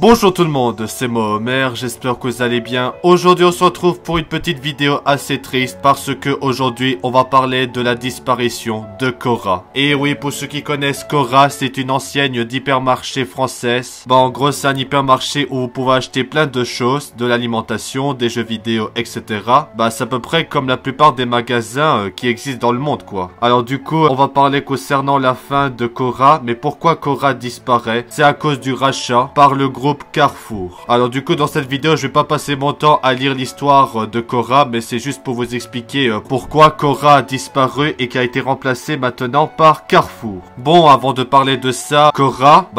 Bonjour tout le monde, c'est moi Homer, j'espère que vous allez bien. Aujourd'hui on se retrouve pour une petite vidéo assez triste parce que aujourd'hui on va parler de la disparition de Cora. Et oui, pour ceux qui connaissent Cora, c'est une enseigne d'hypermarché française. En gros c'est un hypermarché où vous pouvez acheter plein de choses, de l'alimentation, des jeux vidéo, etc. C'est à peu près comme la plupart des magasins qui existent dans le monde quoi. Alors du coup on va parler concernant la fin de Cora, mais pourquoi Cora disparaît? C'est à cause du rachat par le groupe Carrefour. Alors du coup dans cette vidéo je vais pas passer mon temps à lire l'histoire de Cora, mais c'est juste pour vous expliquer pourquoi Cora a disparu et qui a été remplacée maintenant par Carrefour. Bon, avant de parler de ça, Cora,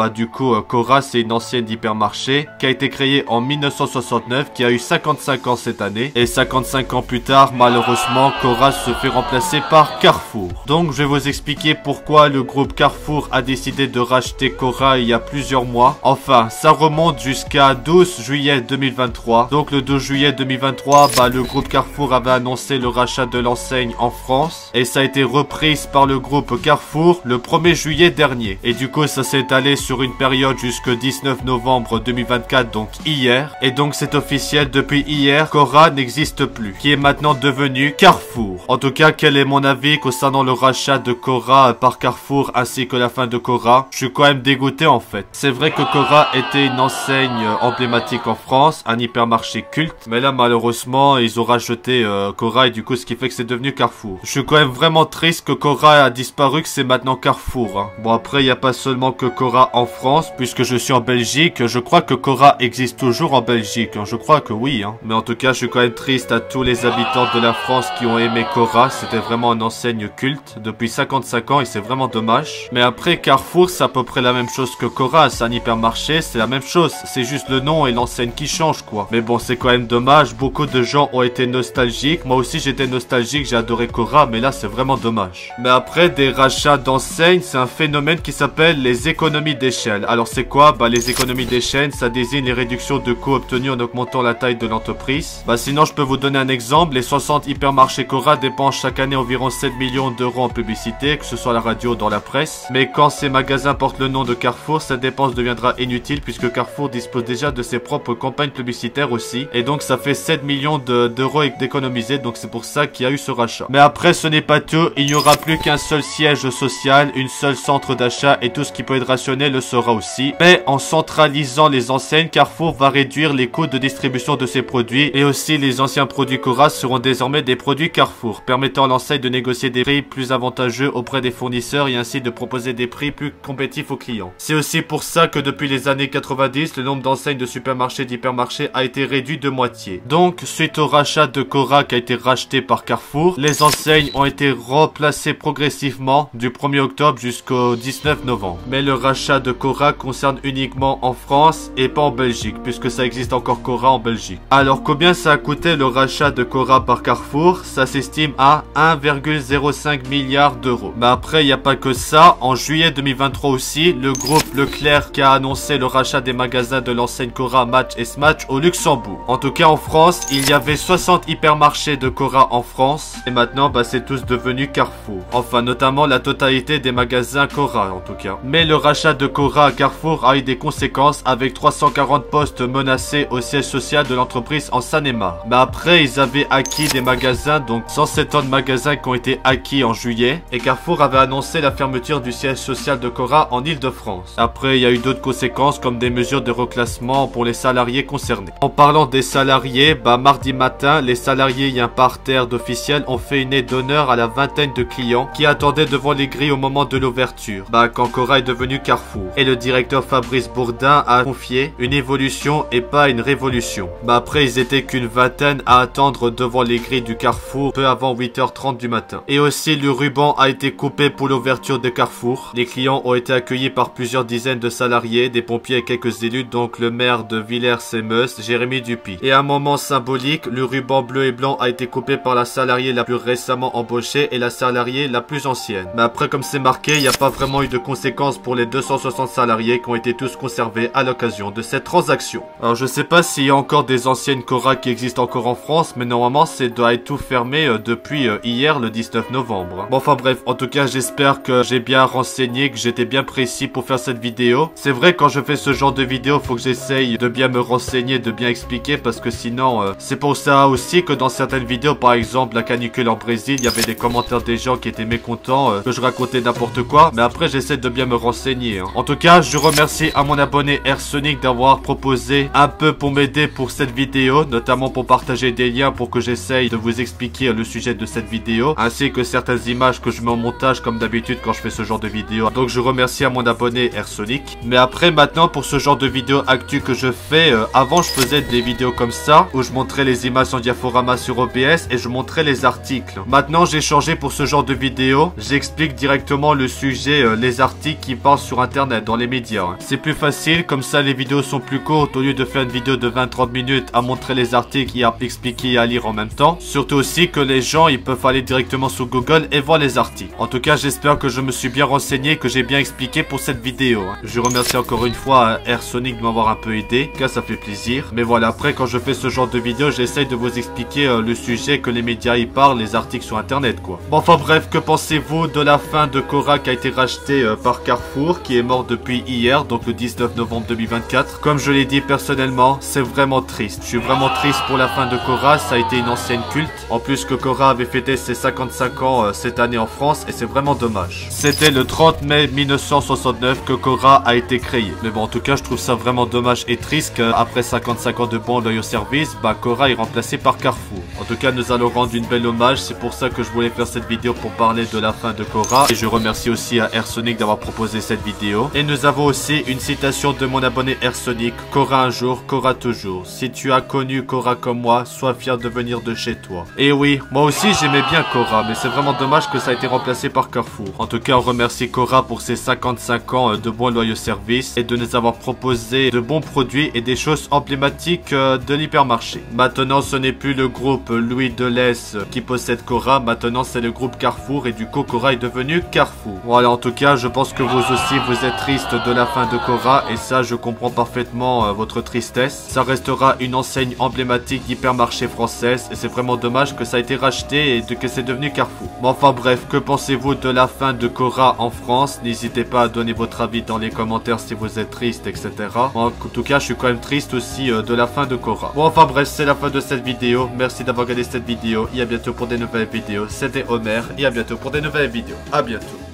Cora c'est une ancienne d'hypermarché qui a été créée en 1969, qui a eu 55 ans cette année, et 55 ans plus tard malheureusement Cora se fait remplacer par Carrefour. Donc je vais vous expliquer pourquoi le groupe Carrefour a décidé de racheter Cora il y a plusieurs mois. Enfin, ça remonte jusqu'à 12 juillet 2023. Donc le 12 juillet 2023, le groupe Carrefour avait annoncé le rachat de l'enseigne en France. Et ça a été reprise par le groupe Carrefour le 1er juillet dernier. Et du coup ça s'est étalé sur une période jusqu'au 19 novembre 2024, donc hier. Et donc c'est officiel, depuis hier, Cora n'existe plus, qui est maintenant devenu Carrefour. En tout cas, quel est mon avis concernant le rachat de Cora par Carrefour ainsi que la fin de Cora? Je suis quand même dégoûté en fait. C'est vrai que Cora était une enseigne emblématique en France, un hypermarché culte, mais là malheureusement ils ont racheté Cora et du coup ce qui fait que c'est devenu Carrefour. Je suis quand même vraiment triste que Cora a disparu, que c'est maintenant Carrefour. Bon, après il n'y a pas seulement que Cora en France, puisque je suis en Belgique, je crois que Cora existe toujours en Belgique, je crois que oui. Mais en tout cas je suis quand même triste à tous les habitants de la France qui ont aimé Cora, c'était vraiment une enseigne culte depuis 55 ans et c'est vraiment dommage. Mais après Carrefour c'est à peu près la même chose que Cora, c'est un hypermarché, c'est la même chose, c'est juste le nom et l'enseigne qui changent quoi. Mais bon, c'est quand même dommage, beaucoup de gens ont été nostalgiques, moi aussi j'étais nostalgique, j'ai adoré Cora, mais là c'est vraiment dommage. Mais après, des rachats d'enseignes, c'est un phénomène qui s'appelle les économies d'échelle. Alors c'est quoi? Les économies d'échelle, ça désigne les réductions de coûts obtenues en augmentant la taille de l'entreprise. Sinon je peux vous donner un exemple, les 60 hypermarchés Cora dépensent chaque année environ 7 millions d'euros en publicité, que ce soit à la radio ou dans la presse. Mais quand ces magasins portent le nom de Carrefour, cette dépense deviendra inutile puisque Carrefour dispose déjà de ses propres campagnes publicitaires aussi. Et donc ça fait 7 millions d'euros d'économiser, donc c'est pour ça qu'il y a eu ce rachat. Mais après ce n'est pas tout, il n'y aura plus qu'un seul siège social, une seule centre d'achat et tout ce qui peut être rationné le sera aussi. Mais en centralisant les enseignes, Carrefour va réduire les coûts de distribution de ses produits et aussi les anciens produits Cora seront désormais des produits Carrefour, permettant à l'enseigne de négocier des prix plus avantageux auprès des fournisseurs et ainsi de proposer des prix plus compétitifs aux clients. C'est aussi pour ça que depuis les années 90, le nombre d'enseignes de supermarchés et d'hypermarchés a été réduit de moitié. Donc, suite au rachat de Cora qui a été racheté par Carrefour, les enseignes ont été remplacées progressivement du 1er octobre jusqu'au 19 novembre. Mais le rachat de Cora concerne uniquement en France et pas en Belgique, puisque ça existe encore Cora en Belgique. Alors, combien ça a coûté le rachat de Cora par Carrefour? Ça s'estime à 1,05 milliard d'euros. Mais après, il n'y a pas que ça. En juillet 2023 aussi, le groupe Leclerc qui a annoncé le rachat des magasins de l'enseigne Cora Match et Smatch au Luxembourg. En tout cas en France, il y avait 60 hypermarchés de Cora en France et maintenant c'est tous devenu Carrefour. Enfin notamment la totalité des magasins Cora en tout cas. Mais le rachat de Cora à Carrefour a eu des conséquences avec 340 postes menacés au siège social de l'entreprise en Seine-et-Marne. Mais après ils avaient acquis des magasins, donc 107 ans de magasins qui ont été acquis en juillet et Carrefour avait annoncé la fermeture du siège social de Cora en Île-de-France. Après il y a eu d'autres conséquences comme des mesures de reclassement pour les salariés concernés. En parlant des salariés, mardi matin, les salariés y un parterre d'officiels ont fait une aide d'honneur à la vingtaine de clients qui attendaient devant les grilles au moment de l'ouverture, quand Cora est devenu Carrefour. Et le directeur Fabrice Bourdin a confié une évolution et pas une révolution. Après ils étaient qu'une vingtaine à attendre devant les grilles du Carrefour peu avant 8h30 du matin. Et aussi le ruban a été coupé pour l'ouverture de Carrefour. Les clients ont été accueillis par plusieurs dizaines de salariés, des pompiers et quelques élus, donc le maire de Villers-Semeuse, Jérémy Dupuy. Et à un moment symbolique, le ruban bleu et blanc a été coupé par la salariée la plus récemment embauchée et la salariée la plus ancienne. Mais après, comme c'est marqué, il n'y a pas vraiment eu de conséquences pour les 260 salariés qui ont été tous conservés à l'occasion de cette transaction. Alors je sais pas s'il y a encore des anciennes Cora qui existent encore en France, mais normalement c'est doit être tout fermé depuis hier le 19 novembre. Bon, enfin bref, en tout cas j'espère que j'ai bien renseigné, que j'étais bien précis pour faire cette vidéo. C'est vrai, quand je fais ce genre de vidéo, faut que j'essaye de bien me renseigner, de bien expliquer, parce que sinon, c'est pour ça aussi que dans certaines vidéos, par exemple la canicule en Brésil, il y avait des commentaires des gens qui étaient mécontents, que je racontais n'importe quoi, mais après j'essaie de bien me renseigner. En tout cas, je remercie à mon abonné Airsonic d'avoir proposé un peu pour m'aider pour cette vidéo, notamment pour partager des liens pour que j'essaye de vous expliquer le sujet de cette vidéo, ainsi que certaines images que je mets en montage comme d'habitude quand je fais ce genre de vidéo. Donc je remercie à mon abonné Airsonic. Mais après, maintenant, pour ce genre de vidéo actu que je fais, avant je faisais des vidéos comme ça, où je montrais les images en diaporama sur OBS et je montrais les articles. Maintenant j'ai changé pour ce genre de vidéo, j'explique directement le sujet, les articles qui parlent sur internet, dans les médias. C'est plus facile, comme ça les vidéos sont plus courtes, au lieu de faire une vidéo de 20-30 minutes à montrer les articles et à expliquer et à lire en même temps. Surtout aussi que les gens, ils peuvent aller directement sur Google et voir les articles. En tout cas, j'espère que je me suis bien renseigné, que j'ai bien expliqué pour cette vidéo. Je remercie encore une fois Airsonic de m'avoir un peu aidé, en tout cas ça fait plaisir. Mais voilà, après quand je fais ce genre de vidéo, j'essaye de vous expliquer le sujet, que les médias y parlent, les articles sur internet quoi. Bon, enfin bref, que pensez-vous de la fin de Cora qui a été racheté par Carrefour, qui est mort depuis hier, donc le 19 novembre 2024. Comme je l'ai dit personnellement, c'est vraiment triste. Je suis vraiment triste pour la fin de Cora, ça a été une ancienne culte. En plus que Cora avait fêté ses 55 ans cette année en France et c'est vraiment dommage. C'était le 30 mai 1969 que Cora a été créée. Mais bon, en tout cas, je trouve ça vraiment dommage et triste qu'après 55 ans de bon loyal service, Cora est remplacée par Carrefour. En tout cas, nous allons rendre une belle hommage. C'est pour ça que je voulais faire cette vidéo pour parler de la fin de Cora. Et je remercie aussi à Airsonic d'avoir proposé cette vidéo. Et nous avons aussi une citation de mon abonné Airsonic. Cora un jour, Cora toujours. Si tu as connu Cora comme moi, sois fier de venir de chez toi. Et oui, moi aussi j'aimais bien Cora, mais c'est vraiment dommage que ça a été remplacé par Carrefour. En tout cas, on remercie Cora pour ses 55 ans de bons loyaux services et de nous avoir proposé de bons produits et des choses emblématiques de l'hypermarché. Maintenant, ce n'est plus le groupe Louis Deleuze qui possède Cora, maintenant c'est le groupe Carrefour et du coup Cora est devenu Carrefour. Voilà, en tout cas, je pense que vous aussi vous êtes triste de la fin de Cora et ça, je comprends parfaitement votre tristesse. Ça restera une enseigne emblématique d'hypermarché française et c'est vraiment dommage que ça a été racheté et que c'est devenu Carrefour. Mais enfin bref, que pensez-vous de la fin de Cora en France? N'hésitez pas à donner votre avis dans les commentaires si vous êtes triste, etc. En tout cas, je suis quand même triste aussi de la fin de Cora. Bon, enfin bref, c'est la fin de cette vidéo. Merci d'avoir regardé cette vidéo et à bientôt pour des nouvelles vidéos. C'était Homer et à bientôt pour des nouvelles vidéos. À bientôt.